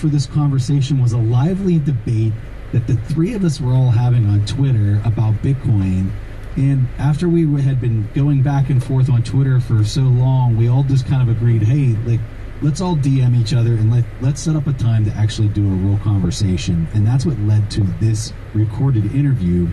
for this conversation was a lively debate that the three of us were all having on Twitter about Bitcoin. And after we had been going back and forth on Twitter for so long, we all just kind of agreed, hey, like, let's all DM each other and let's set up a time to actually do a real conversation. And that's what led to this recorded interview,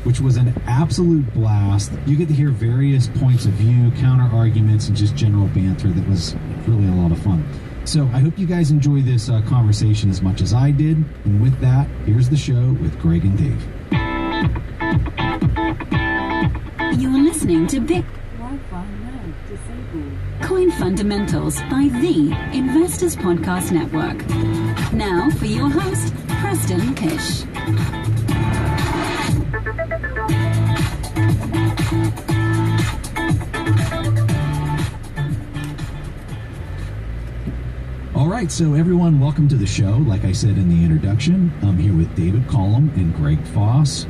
which was an absolute blast. You get to hear various points of view, counter arguments, and just general banter that was really a lot of fun. So I hope you guys enjoy this conversation as much as I did. And with that, here's the show with Greg and Dave. You're listening to Coin Fundamentals by the Investors Podcast Network. Now for your host, Preston Pish. All right, so everyone, welcome to the show. Like I said in the introduction, I'm here with David Collum and Greg Foss.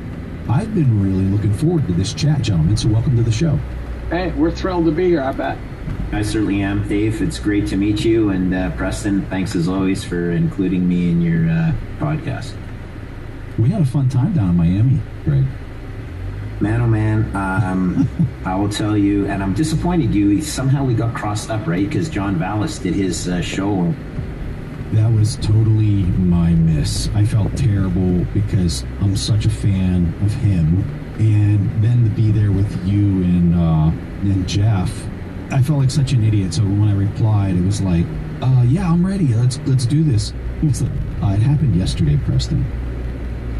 I've been really looking forward to this chat, gentlemen, so welcome to the show. Hey, we're thrilled to be here, I bet. I certainly am, Dave. It's great to meet you, and Preston, thanks as always for including me in your podcast. We had a fun time down in Miami, Greg. Man, oh man, I will tell you, and I'm disappointed somehow we got crossed up, right? Because John Vallis did his show. That was totally my miss. I felt terrible because I'm such a fan of him. And then to be there with you and Jeff, I felt like such an idiot. So when I replied, it was like, yeah, I'm ready. Let's do this. It happened yesterday, Preston.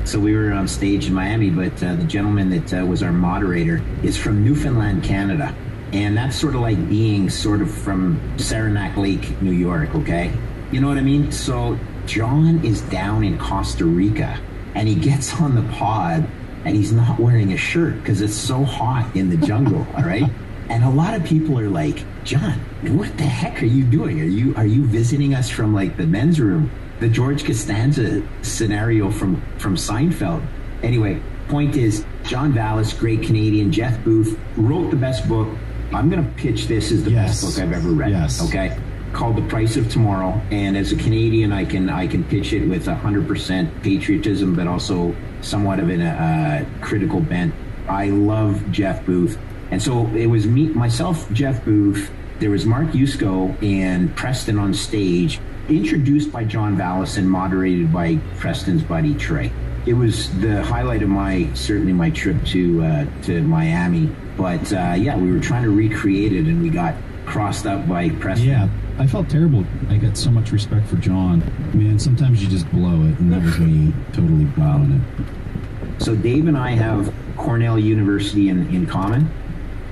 So we were on stage in Miami, but the gentleman that was our moderator is from Newfoundland, Canada. And that's sort of like being sort of from Saranac Lake, New York, okay? You know what I mean? So John is down in Costa Rica, and he gets on the pod, and he's not wearing a shirt because it's so hot in the jungle, all right? And a lot of people are like, John, what the heck are you doing? Are you visiting us from like the men's room? The George Costanza scenario from Seinfeld. Anyway, point is, John Vallis, great Canadian, Jeff Booth, wrote the best book. I'm going to pitch this as the best book I've ever read, okay? Called The Price of Tomorrow. And as a Canadian, I can pitch it with 100% patriotism, but also somewhat of a critical bent. I love Jeff Booth. And so it was myself, Jeff Booth, there was Mark Yusko and Preston on stage, introduced by John Vallis and moderated by Preston's buddy Trey. It was the highlight of certainly my trip to Miami. But yeah, we were trying to recreate it and we got crossed up by Preston. Yeah, I felt terrible. I got so much respect for John. Man, sometimes you just blow it, and that was me totally blowing it. So Dave and I have Cornell University in common.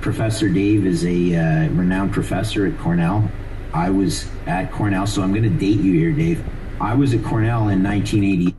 Professor Dave is a renowned professor at Cornell. I was at Cornell, so I'm going to date you here, Dave. I was at Cornell in 1980.